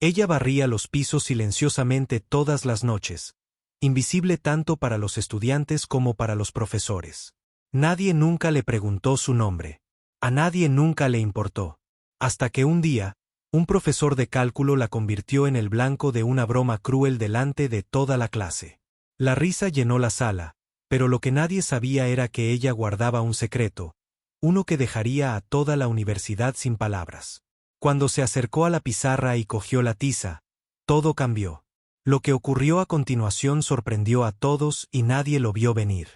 Ella barría los pisos silenciosamente todas las noches, invisible tanto para los estudiantes como para los profesores. Nadie nunca le preguntó su nombre. A nadie nunca le importó. Hasta que un día, un profesor de cálculo la convirtió en el blanco de una broma cruel delante de toda la clase. La risa llenó la sala, pero lo que nadie sabía era que ella guardaba un secreto, uno que dejaría a toda la universidad sin palabras. Cuando se acercó a la pizarra y cogió la tiza, todo cambió. Lo que ocurrió a continuación sorprendió a todos y nadie lo vio venir.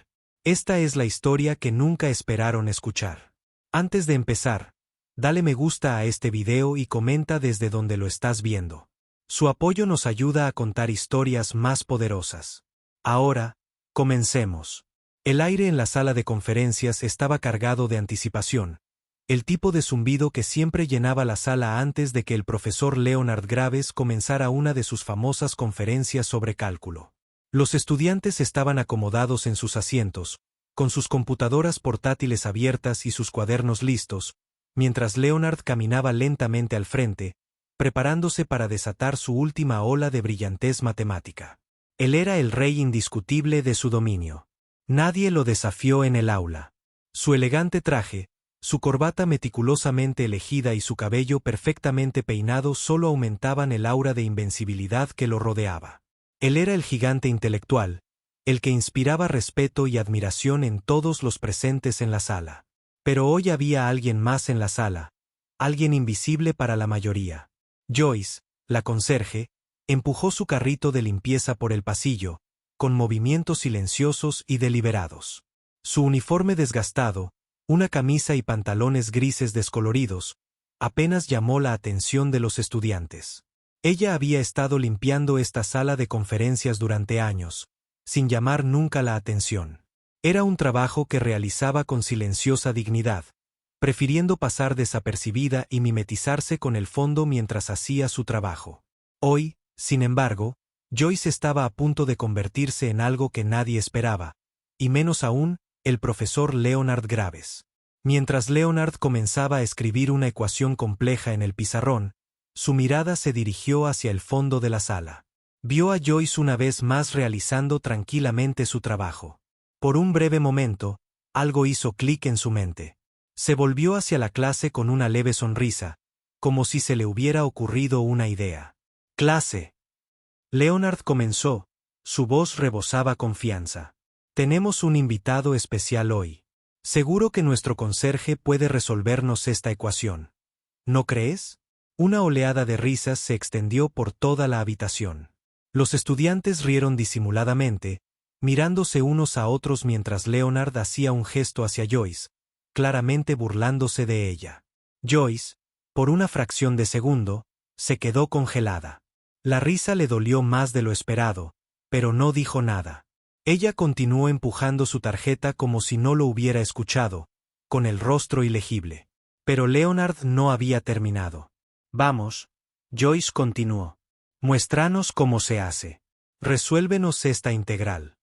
Esta es la historia que nunca esperaron escuchar. Antes de empezar, dale me gusta a este video y comenta desde donde lo estás viendo. Su apoyo nos ayuda a contar historias más poderosas. Ahora, comencemos. El aire en la sala de conferencias estaba cargado de anticipación, el tipo de zumbido que siempre llenaba la sala antes de que el profesor Leonard Graves comenzara una de sus famosas conferencias sobre cálculo. Los estudiantes estaban acomodados en sus asientos, con sus computadoras portátiles abiertas y sus cuadernos listos, mientras Leonard caminaba lentamente al frente, preparándose para desatar su última ola de brillantez matemática. Él era el rey indiscutible de su dominio. Nadie lo desafió en el aula. Su elegante traje, su corbata meticulosamente elegida y su cabello perfectamente peinado solo aumentaban el aura de invencibilidad que lo rodeaba. Él era el gigante intelectual, el que inspiraba respeto y admiración en todos los presentes en la sala. Pero hoy había alguien más en la sala, alguien invisible para la mayoría. Joyce, la conserje, empujó su carrito de limpieza por el pasillo, con movimientos silenciosos y deliberados. Su uniforme desgastado, una camisa y pantalones grises descoloridos, apenas llamó la atención de los estudiantes. Ella había estado limpiando esta sala de conferencias durante años, sin llamar nunca la atención. Era un trabajo que realizaba con silenciosa dignidad, prefiriendo pasar desapercibida y mimetizarse con el fondo mientras hacía su trabajo. Hoy, sin embargo, Joyce estaba a punto de convertirse en algo que nadie esperaba, y menos aún, el profesor Leonard Graves. Mientras Leonard comenzaba a escribir una ecuación compleja en el pizarrón, su mirada se dirigió hacia el fondo de la sala. Vio a Joyce una vez más realizando tranquilamente su trabajo. Por un breve momento, algo hizo clic en su mente. Se volvió hacia la clase con una leve sonrisa, como si se le hubiera ocurrido una idea. «Clase». Leonard comenzó, su voz rebosaba confianza. «Tenemos un invitado especial hoy. Seguro que nuestro conserje puede resolvernos esta ecuación. ¿No crees?». Una oleada de risas se extendió por toda la habitación. Los estudiantes rieron disimuladamente, mirándose unos a otros mientras Leonard hacía un gesto hacia Joyce, claramente burlándose de ella. Joyce, por una fracción de segundo, se quedó congelada. La risa le dolió más de lo esperado, pero no dijo nada. Ella continuó empujando su tarjeta como si no lo hubiera escuchado, con el rostro ilegible. Pero Leonard no había terminado. «Vamos», Joyce continuó. «Muéstranos cómo se hace. Resuélvenos esta integral».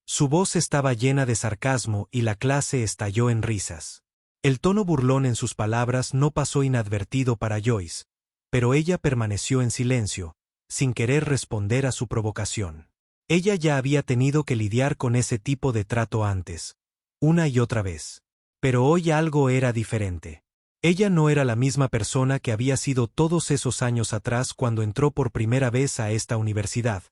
Su voz estaba llena de sarcasmo y la clase estalló en risas. El tono burlón en sus palabras no pasó inadvertido para Joyce, pero ella permaneció en silencio, sin querer responder a su provocación. Ella ya había tenido que lidiar con ese tipo de trato antes, una y otra vez. Pero hoy algo era diferente. Ella no era la misma persona que había sido todos esos años atrás cuando entró por primera vez a esta universidad.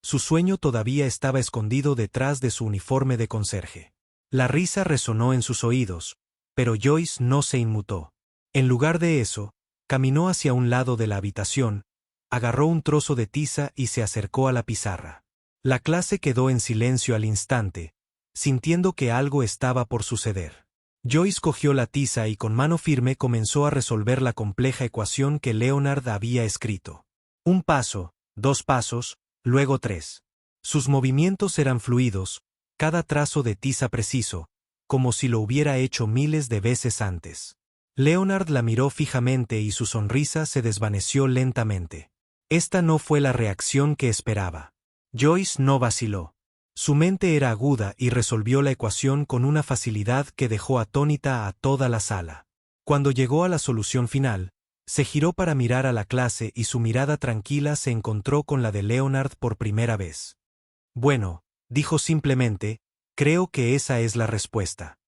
Su sueño todavía estaba escondido detrás de su uniforme de conserje. La risa resonó en sus oídos, pero Joyce no se inmutó. En lugar de eso, caminó hacia un lado de la habitación, agarró un trozo de tiza y se acercó a la pizarra. La clase quedó en silencio al instante, sintiendo que algo estaba por suceder. Joyce cogió la tiza y con mano firme comenzó a resolver la compleja ecuación que Leonard había escrito. Un paso, 2 pasos, luego 3. Sus movimientos eran fluidos, cada trazo de tiza preciso, como si lo hubiera hecho miles de veces antes. Leonard la miró fijamente y su sonrisa se desvaneció lentamente. Esta no fue la reacción que esperaba. Joyce no vaciló. Su mente era aguda y resolvió la ecuación con una facilidad que dejó atónita a toda la sala. Cuando llegó a la solución final, Se giró para mirar a la clase y su mirada tranquila se encontró con la de Leonard por primera vez. Bueno, dijo simplemente, creo que esa es la respuesta.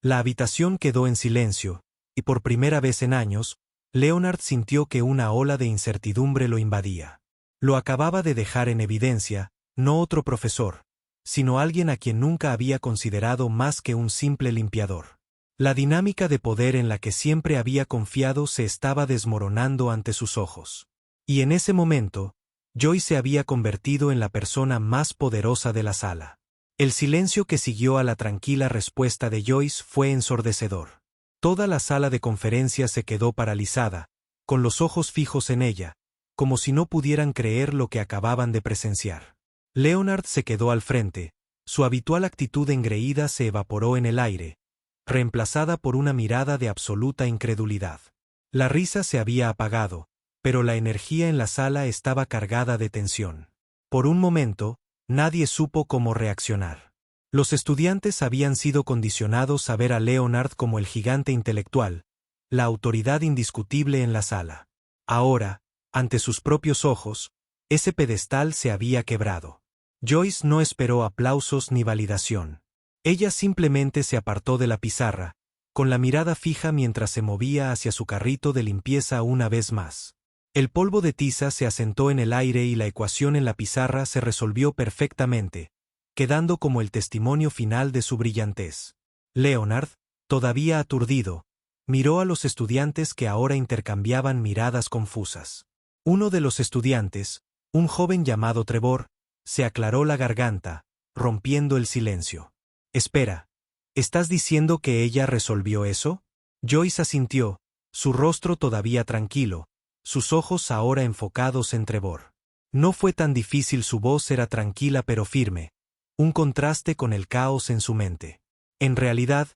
La habitación quedó en silencio, y por primera vez en años, Leonard sintió que una ola de incertidumbre lo invadía. Lo acababa de dejar en evidencia, no otro profesor, sino alguien a quien nunca había considerado más que un simple limpiador. La dinámica de poder en la que siempre había confiado se estaba desmoronando ante sus ojos. Y en ese momento, Joyce se había convertido en la persona más poderosa de la sala. El silencio que siguió a la tranquila respuesta de Joyce fue ensordecedor. Toda la sala de conferencias se quedó paralizada, con los ojos fijos en ella, como si no pudieran creer lo que acababan de presenciar. Leonard se quedó al frente, su habitual actitud engreída se evaporó en el aire, reemplazada por una mirada de absoluta incredulidad. La risa se había apagado, pero la energía en la sala estaba cargada de tensión. Por un momento, nadie supo cómo reaccionar. Los estudiantes habían sido condicionados a ver a Leonard como el gigante intelectual, la autoridad indiscutible en la sala. Ahora, ante sus propios ojos, ese pedestal se había quebrado. Joyce no esperó aplausos ni validación. Ella simplemente se apartó de la pizarra, con la mirada fija mientras se movía hacia su carrito de limpieza una vez más. El polvo de tiza se asentó en el aire y la ecuación en la pizarra se resolvió perfectamente, quedando como el testimonio final de su brillantez. Leonard, todavía aturdido, miró a los estudiantes que ahora intercambiaban miradas confusas. Uno de los estudiantes, un joven llamado Trevor, se aclaró la garganta, rompiendo el silencio. Espera, ¿estás diciendo que ella resolvió eso? Joyce asintió, su rostro todavía tranquilo, sus ojos ahora enfocados en Trevor. No fue tan difícil, su voz era tranquila pero firme, un contraste con el caos en su mente. En realidad,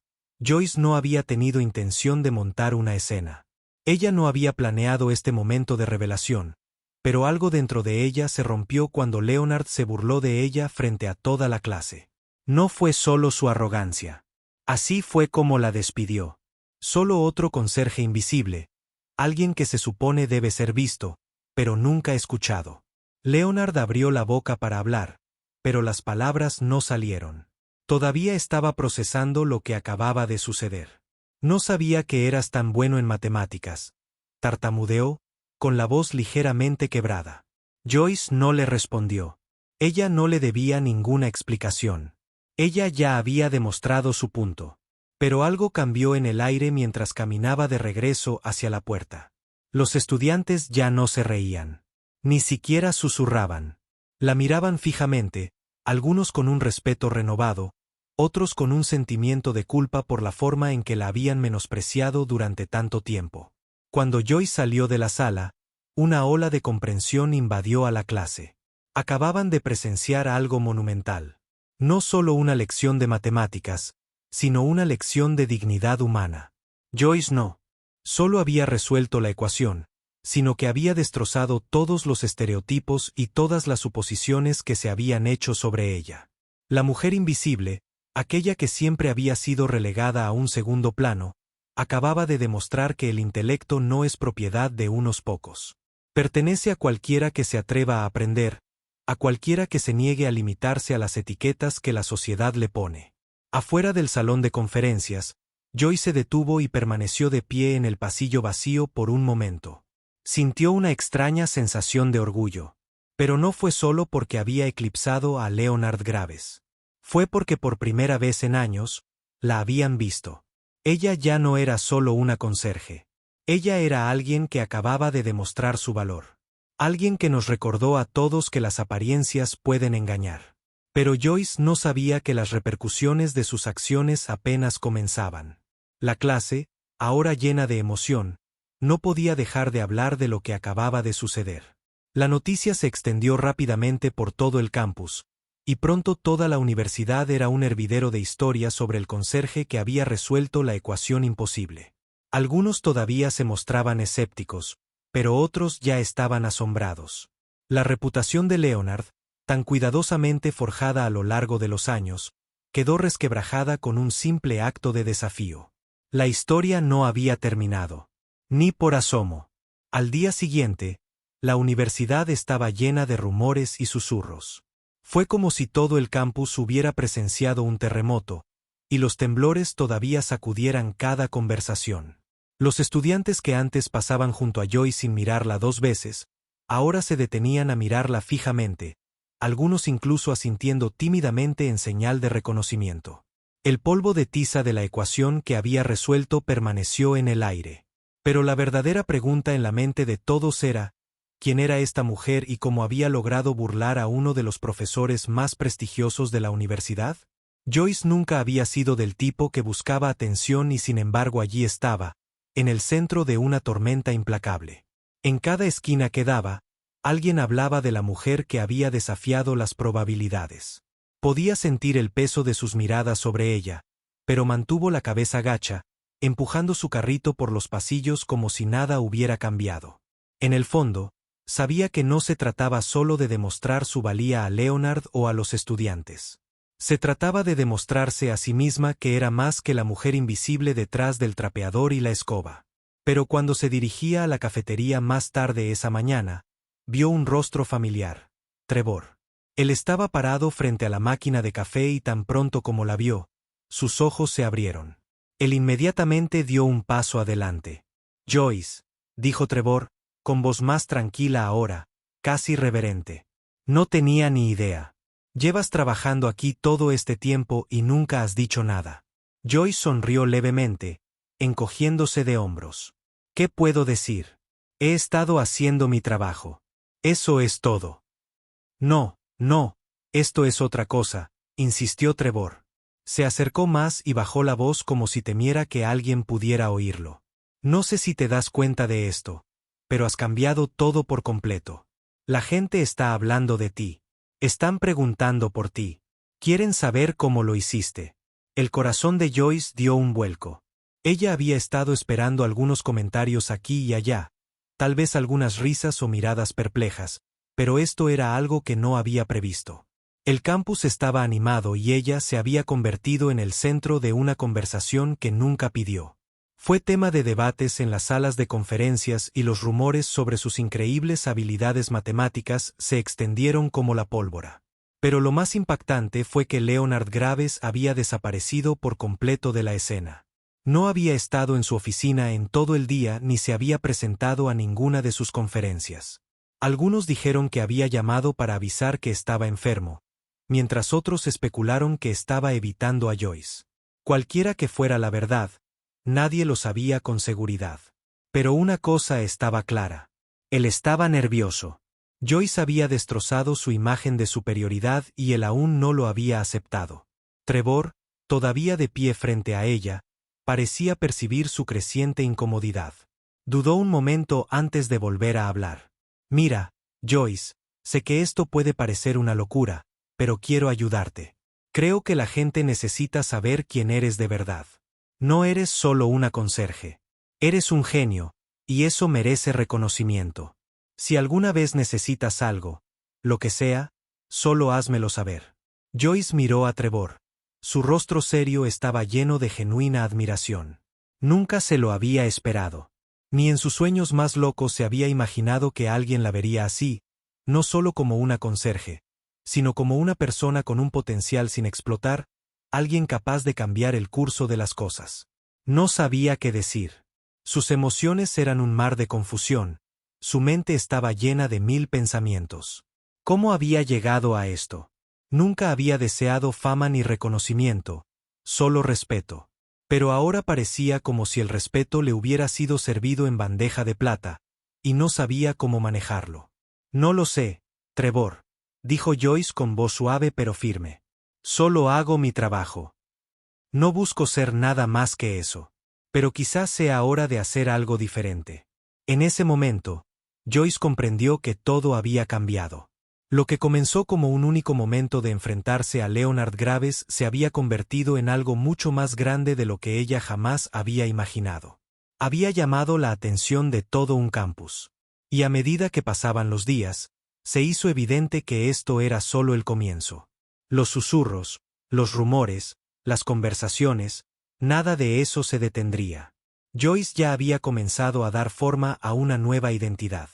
Joyce no había tenido intención de montar una escena. Ella no había planeado este momento de revelación, pero algo dentro de ella se rompió cuando Leonard se burló de ella frente a toda la clase. No fue solo su arrogancia. Así fue como la despidió. Solo otro conserje invisible, alguien que se supone debe ser visto, pero nunca escuchado. Leonard abrió la boca para hablar, pero las palabras no salieron. Todavía estaba procesando lo que acababa de suceder. No sabía que eras tan bueno en matemáticas. Tartamudeó, con la voz ligeramente quebrada. Joyce no le respondió. Ella no le debía ninguna explicación. Ella ya había demostrado su punto. Pero algo cambió en el aire mientras caminaba de regreso hacia la puerta. Los estudiantes ya no se reían. Ni siquiera susurraban. La miraban fijamente, algunos con un respeto renovado, otros con un sentimiento de culpa por la forma en que la habían menospreciado durante tanto tiempo. Cuando Joyce salió de la sala, una ola de comprensión invadió a la clase. Acababan de presenciar algo monumental. No solo una lección de matemáticas, sino una lección de dignidad humana. Joyce no solo había resuelto la ecuación, sino que había destrozado todos los estereotipos y todas las suposiciones que se habían hecho sobre ella. La mujer invisible, aquella que siempre había sido relegada a un segundo plano, acababa de demostrar que el intelecto no es propiedad de unos pocos. Pertenece a cualquiera que se atreva a aprender, a cualquiera que se niegue a limitarse a las etiquetas que la sociedad le pone. Afuera del salón de conferencias, Joyce se detuvo y permaneció de pie en el pasillo vacío por un momento. Sintió una extraña sensación de orgullo, pero no fue solo porque había eclipsado a Leonard Graves. Fue porque por primera vez en años, la habían visto. Ella ya no era solo una conserje. Ella era alguien que acababa de demostrar su valor. Alguien que nos recordó a todos que las apariencias pueden engañar. Pero Joyce no sabía que las repercusiones de sus acciones apenas comenzaban. La clase, ahora llena de emoción, no podía dejar de hablar de lo que acababa de suceder. La noticia se extendió rápidamente por todo el campus, y pronto toda la universidad era un hervidero de historias sobre el conserje que había resuelto la ecuación imposible. Algunos todavía se mostraban escépticos, pero otros ya estaban asombrados. La reputación de Leonard, tan cuidadosamente forjada a lo largo de los años, quedó resquebrajada con un simple acto de desafío. La historia no había terminado. Ni por asomo. Al día siguiente, la universidad estaba llena de rumores y susurros. Fue como si todo el campus hubiera presenciado un terremoto, y los temblores todavía sacudieran cada conversación. Los estudiantes que antes pasaban junto a Joyce sin mirarla 2 veces, ahora se detenían a mirarla fijamente, algunos incluso asintiendo tímidamente en señal de reconocimiento. El polvo de tiza de la ecuación que había resuelto permaneció en el aire. Pero la verdadera pregunta en la mente de todos era, ¿quién era esta mujer y cómo había logrado burlar a uno de los profesores más prestigiosos de la universidad? Joyce nunca había sido del tipo que buscaba atención y sin embargo allí estaba, en el centro de una tormenta implacable. En cada esquina que daba, alguien hablaba de la mujer que había desafiado las probabilidades. Podía sentir el peso de sus miradas sobre ella, pero mantuvo la cabeza gacha, empujando su carrito por los pasillos como si nada hubiera cambiado. En el fondo, sabía que no se trataba solo de demostrar su valía a Leonard o a los estudiantes. Se trataba de demostrarse a sí misma que era más que la mujer invisible detrás del trapeador y la escoba. Pero cuando se dirigía a la cafetería más tarde esa mañana, vio un rostro familiar. Trevor. Él estaba parado frente a la máquina de café y tan pronto como la vio, sus ojos se abrieron. Él inmediatamente dio un paso adelante. Joyce, dijo Trevor, con voz más tranquila ahora, casi reverente. No tenía ni idea. Llevas trabajando aquí todo este tiempo y nunca has dicho nada. Joyce sonrió levemente, encogiéndose de hombros. ¿Qué puedo decir? He estado haciendo mi trabajo. Eso es todo. No, esto es otra cosa, insistió Trevor. Se acercó más y bajó la voz como si temiera que alguien pudiera oírlo. No sé si te das cuenta de esto, pero has cambiado todo por completo. La gente está hablando de ti. Están preguntando por ti. Quieren saber cómo lo hiciste. El corazón de Joyce dio un vuelco. Ella había estado esperando algunos comentarios aquí y allá, tal vez algunas risas o miradas perplejas, pero esto era algo que no había previsto. El campus estaba animado y ella se había convertido en el centro de una conversación que nunca pidió. Fue tema de debates en las salas de conferencias y los rumores sobre sus increíbles habilidades matemáticas se extendieron como la pólvora. Pero lo más impactante fue que Leonard Graves había desaparecido por completo de la escena. No había estado en su oficina en todo el día ni se había presentado a ninguna de sus conferencias. Algunos dijeron que había llamado para avisar que estaba enfermo, mientras otros especularon que estaba evitando a Joyce. Cualquiera que fuera la verdad, nadie lo sabía con seguridad. Pero una cosa estaba clara. Él estaba nervioso. Joyce había destrozado su imagen de superioridad y él aún no lo había aceptado. Trevor, todavía de pie frente a ella, parecía percibir su creciente incomodidad. Dudó un momento antes de volver a hablar. Mira, Joyce, sé que esto puede parecer una locura, pero quiero ayudarte. Creo que la gente necesita saber quién eres de verdad. No eres solo una conserje. Eres un genio, y eso merece reconocimiento. Si alguna vez necesitas algo, lo que sea, solo házmelo saber. Joyce miró a Trevor. Su rostro serio estaba lleno de genuina admiración. Nunca se lo había esperado. Ni en sus sueños más locos se había imaginado que alguien la vería así, no solo como una conserje, sino como una persona con un potencial sin explotar, alguien capaz de cambiar el curso de las cosas. No sabía qué decir. Sus emociones eran un mar de confusión. Su mente estaba llena de 1000 pensamientos. ¿Cómo había llegado a esto? Nunca había deseado fama ni reconocimiento, solo respeto. Pero ahora parecía como si el respeto le hubiera sido servido en bandeja de plata, y no sabía cómo manejarlo. No lo sé, Trevor, dijo Joyce con voz suave pero firme. Solo hago mi trabajo. No busco ser nada más que eso. Pero quizás sea hora de hacer algo diferente. En ese momento, Joyce comprendió que todo había cambiado. Lo que comenzó como un único momento de enfrentarse a Leonard Graves se había convertido en algo mucho más grande de lo que ella jamás había imaginado. Había llamado la atención de todo un campus. Y a medida que pasaban los días, se hizo evidente que esto era solo el comienzo. Los susurros, los rumores, las conversaciones, nada de eso se detendría. Joyce ya había comenzado a dar forma a una nueva identidad.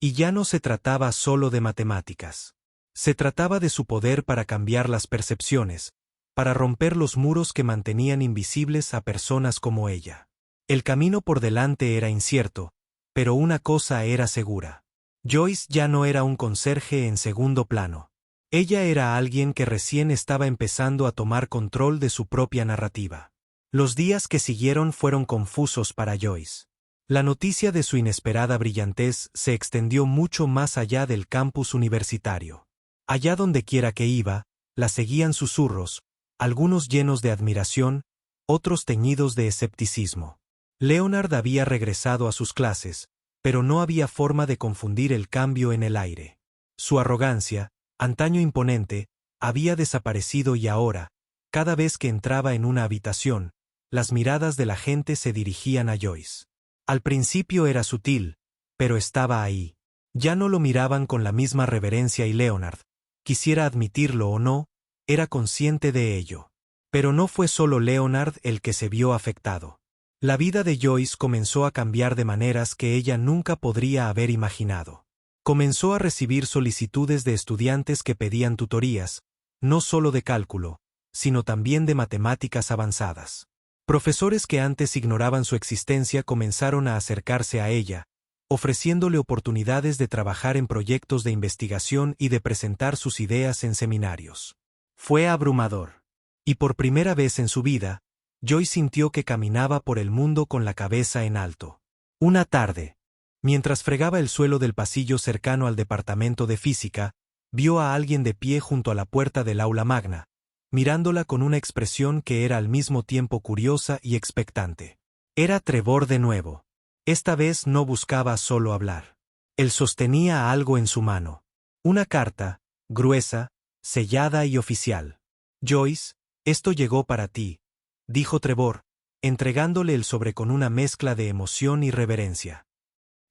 Y ya no se trataba solo de matemáticas. Se trataba de su poder para cambiar las percepciones, para romper los muros que mantenían invisibles a personas como ella. El camino por delante era incierto, pero una cosa era segura. Joyce ya no era un conserje en segundo plano. Ella era alguien que recién estaba empezando a tomar control de su propia narrativa. Los días que siguieron fueron confusos para Joyce. La noticia de su inesperada brillantez se extendió mucho más allá del campus universitario. Allá donde quiera que iba, la seguían susurros, algunos llenos de admiración, otros teñidos de escepticismo. Leonard había regresado a sus clases, pero no había forma de confundir el cambio en el aire. Su arrogancia, antaño imponente, había desaparecido y ahora, cada vez que entraba en una habitación, las miradas de la gente se dirigían a Joyce. Al principio era sutil, pero estaba ahí. Ya no lo miraban con la misma reverencia y Leonard, quisiera admitirlo o no, era consciente de ello. Pero no fue solo Leonard el que se vio afectado. La vida de Joyce comenzó a cambiar de maneras que ella nunca podría haber imaginado. Comenzó a recibir solicitudes de estudiantes que pedían tutorías, no solo de cálculo, sino también de matemáticas avanzadas. Profesores que antes ignoraban su existencia comenzaron a acercarse a ella, ofreciéndole oportunidades de trabajar en proyectos de investigación y de presentar sus ideas en seminarios. Fue abrumador. Y por primera vez en su vida, Joyce sintió que caminaba por el mundo con la cabeza en alto. Una tarde, mientras fregaba el suelo del pasillo cercano al departamento de física, vio a alguien de pie junto a la puerta del aula magna, mirándola con una expresión que era al mismo tiempo curiosa y expectante. Era Trevor de nuevo. Esta vez no buscaba solo hablar. Él sostenía algo en su mano. Una carta, gruesa, sellada y oficial. Joyce, esto llegó para ti, dijo Trevor, entregándole el sobre con una mezcla de emoción y reverencia.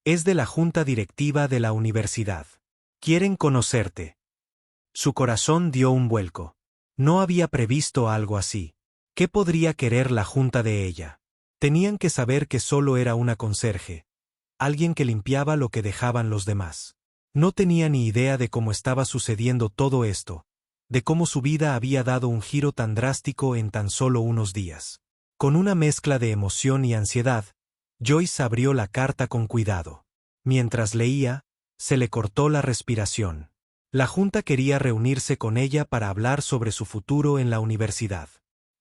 Es de la junta directiva de la universidad. Quieren conocerte. Su corazón dio un vuelco. No había previsto algo así. ¿Qué podría querer la junta de ella? Tenían que saber que solo era una conserje, alguien que limpiaba lo que dejaban los demás. No tenía ni idea de cómo estaba sucediendo todo esto, de cómo su vida había dado un giro tan drástico en tan solo unos días. Con una mezcla de emoción y ansiedad, Joyce abrió la carta con cuidado. Mientras leía, se le cortó la respiración. La junta quería reunirse con ella para hablar sobre su futuro en la universidad.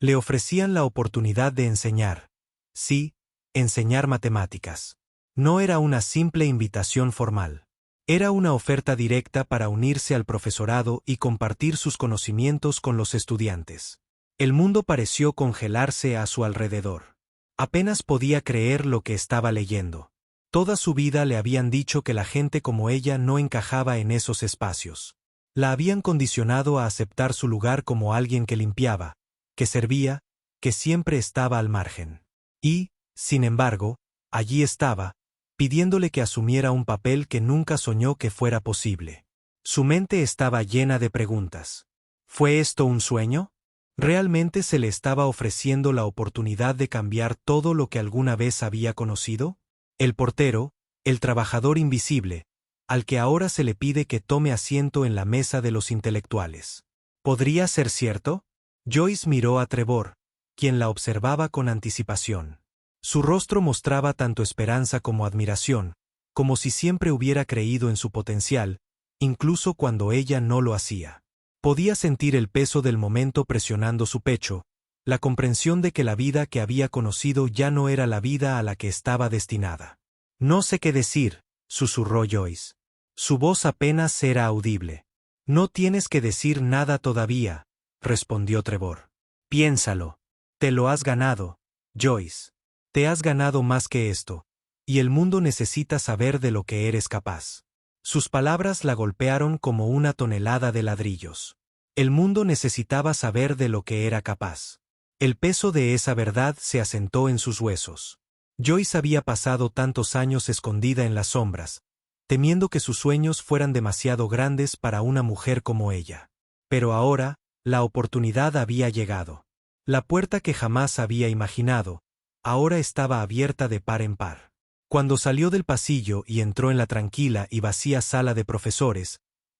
Le ofrecían la oportunidad de enseñar. Sí, enseñar matemáticas. No era una simple invitación formal. Era una oferta directa para unirse al profesorado y compartir sus conocimientos con los estudiantes. El mundo pareció congelarse a su alrededor. Apenas podía creer lo que estaba leyendo. Toda su vida le habían dicho que la gente como ella no encajaba en esos espacios. La habían condicionado a aceptar su lugar como alguien que limpiaba, que servía, que siempre estaba al margen. Y, sin embargo, allí estaba, pidiéndole que asumiera un papel que nunca soñó que fuera posible. Su mente estaba llena de preguntas. ¿Fue esto un sueño? ¿Realmente se le estaba ofreciendo la oportunidad de cambiar todo lo que alguna vez había conocido? El portero, el trabajador invisible, al que ahora se le pide que tome asiento en la mesa de los intelectuales. ¿Podría ser cierto? Joyce miró a Trevor, quien la observaba con anticipación. Su rostro mostraba tanto esperanza como admiración, como si siempre hubiera creído en su potencial, incluso cuando ella no lo hacía. Podía sentir el peso del momento presionando su pecho, la comprensión de que la vida que había conocido ya no era la vida a la que estaba destinada. No sé qué decir, susurró Joyce. Su voz apenas era audible. No tienes que decir nada todavía, respondió Trevor. Piénsalo. Te lo has ganado, Joyce. Te has ganado más que esto, y el mundo necesita saber de lo que eres capaz. Sus palabras la golpearon como una tonelada de ladrillos. El mundo necesitaba saber de lo que era capaz. El peso de esa verdad se asentó en sus huesos. Joyce había pasado tantos años escondida en las sombras, temiendo que sus sueños fueran demasiado grandes para una mujer como ella. Pero ahora, la oportunidad había llegado. La puerta que jamás había imaginado, ahora estaba abierta de par en par. Cuando salió del pasillo y entró en la tranquila y vacía sala de profesores,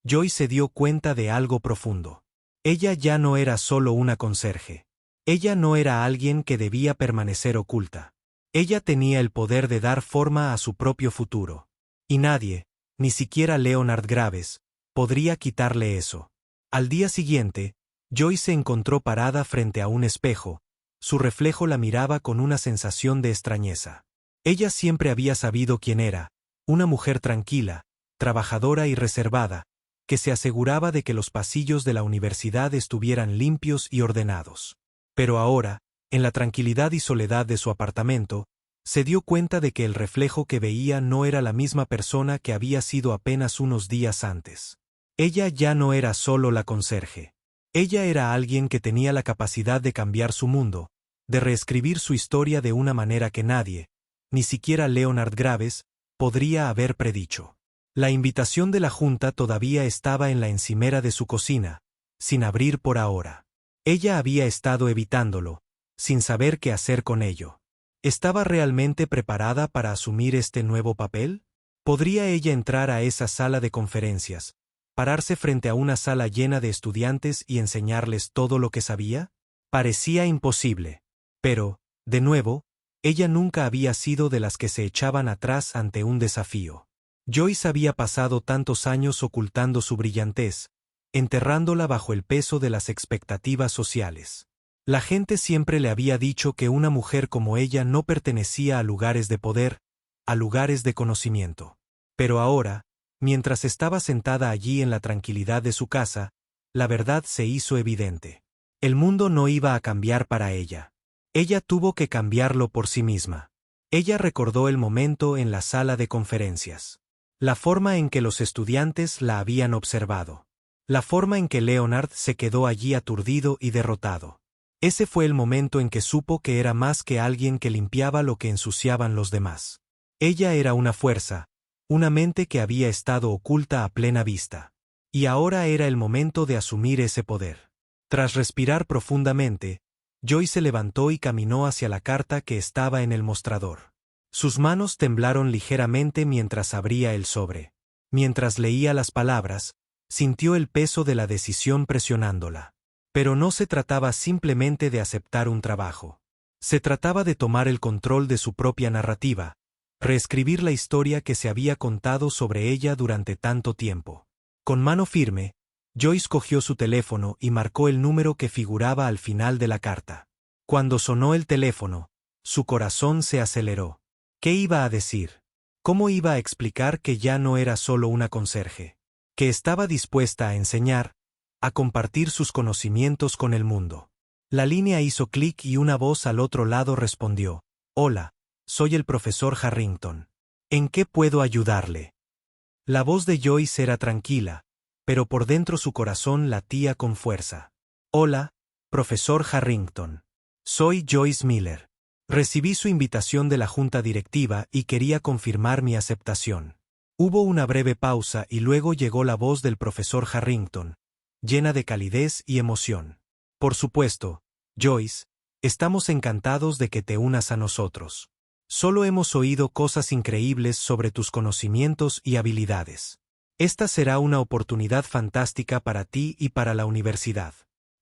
Joyce se dio cuenta de algo profundo. Ella ya no era solo una conserje. Ella no era alguien que debía permanecer oculta. Ella tenía el poder de dar forma a su propio futuro. Y nadie, ni siquiera Leonard Graves, podría quitarle eso. Al día siguiente, Joyce se encontró parada frente a un espejo. Su reflejo la miraba con una sensación de extrañeza. Ella siempre había sabido quién era, una mujer tranquila, trabajadora y reservada, que se aseguraba de que los pasillos de la universidad estuvieran limpios y ordenados. Pero ahora, en la tranquilidad y soledad de su apartamento, se dio cuenta de que el reflejo que veía no era la misma persona que había sido apenas unos días antes. Ella ya no era solo la conserje. Ella era alguien que tenía la capacidad de cambiar su mundo, de reescribir su historia de una manera que nadie, ni siquiera Leonard Graves, podría haber predicho. La invitación de la junta todavía estaba en la encimera de su cocina, sin abrir por ahora. Ella había estado evitándolo, sin saber qué hacer con ello. ¿Estaba realmente preparada para asumir este nuevo papel? ¿Podría ella entrar a esa sala de conferencias, pararse frente a una sala llena de estudiantes y enseñarles todo lo que sabía? Parecía imposible. Pero, de nuevo, ella nunca había sido de las que se echaban atrás ante un desafío. Joyce había pasado tantos años ocultando su brillantez, enterrándola bajo el peso de las expectativas sociales. La gente siempre le había dicho que una mujer como ella no pertenecía a lugares de poder, a lugares de conocimiento. Pero ahora, mientras estaba sentada allí en la tranquilidad de su casa, la verdad se hizo evidente. El mundo no iba a cambiar para ella. Ella tuvo que cambiarlo por sí misma. Ella recordó el momento en la sala de conferencias. La forma en que los estudiantes la habían observado. La forma en que Leonard se quedó allí aturdido y derrotado. Ese fue el momento en que supo que era más que alguien que limpiaba lo que ensuciaban los demás. Ella era una fuerza, una mente que había estado oculta a plena vista. Y ahora era el momento de asumir ese poder. Tras respirar profundamente, Joyce se levantó y caminó hacia la carta que estaba en el mostrador. Sus manos temblaron ligeramente mientras abría el sobre. Mientras leía las palabras, sintió el peso de la decisión presionándola. Pero no se trataba simplemente de aceptar un trabajo. Se trataba de tomar el control de su propia narrativa, reescribir la historia que se había contado sobre ella durante tanto tiempo. Con mano firme, Joyce cogió su teléfono y marcó el número que figuraba al final de la carta. Cuando sonó el teléfono, su corazón se aceleró. ¿Qué iba a decir? ¿Cómo iba a explicar que ya no era solo una conserje? Que estaba dispuesta a enseñar, a compartir sus conocimientos con el mundo. La línea hizo clic y una voz al otro lado respondió: «Hola, soy el profesor Harrington. ¿En qué puedo ayudarle?» La voz de Joyce era tranquila, pero por dentro su corazón latía con fuerza. «Hola, profesor Harrington. Soy Joyce Miller. Recibí su invitación de la junta directiva y quería confirmar mi aceptación». Hubo una breve pausa y luego llegó la voz del profesor Harrington, llena de calidez y emoción. «Por supuesto, Joyce, estamos encantados de que te unas a nosotros. Solo hemos oído cosas increíbles sobre tus conocimientos y habilidades. Esta será una oportunidad fantástica para ti y para la universidad».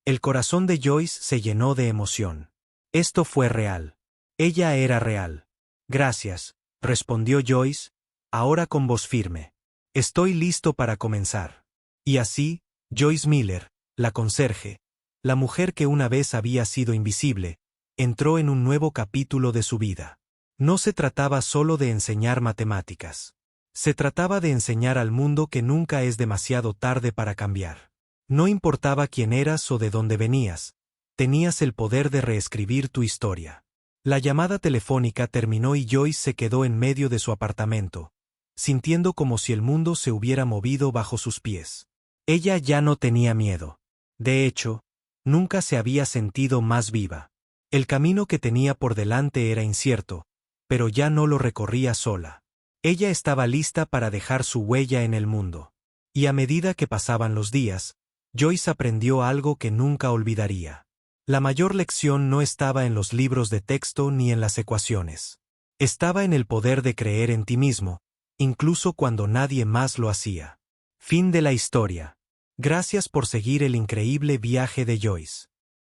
El corazón de Joyce se llenó de emoción. Esto fue real. Ella era real. «Gracias», respondió Joyce, ahora con voz firme. «Estoy listo para comenzar». Y así, Joyce Miller, la conserje, la mujer que una vez había sido invisible, entró en un nuevo capítulo de su vida. No se trataba solo de enseñar matemáticas. Se trataba de enseñar al mundo que nunca es demasiado tarde para cambiar. No importaba quién eras o de dónde venías, tenías el poder de reescribir tu historia. La llamada telefónica terminó y Joyce se quedó en medio de su apartamento, sintiendo como si el mundo se hubiera movido bajo sus pies. Ella ya no tenía miedo. De hecho, nunca se había sentido más viva. El camino que tenía por delante era incierto, pero ya no lo recorría sola. Ella estaba lista para dejar su huella en el mundo. Y a medida que pasaban los días, Joyce aprendió algo que nunca olvidaría. La mayor lección no estaba en los libros de texto ni en las ecuaciones. Estaba en el poder de creer en ti mismo, incluso cuando nadie más lo hacía. Fin de la historia. Gracias por seguir el increíble viaje de Joyce.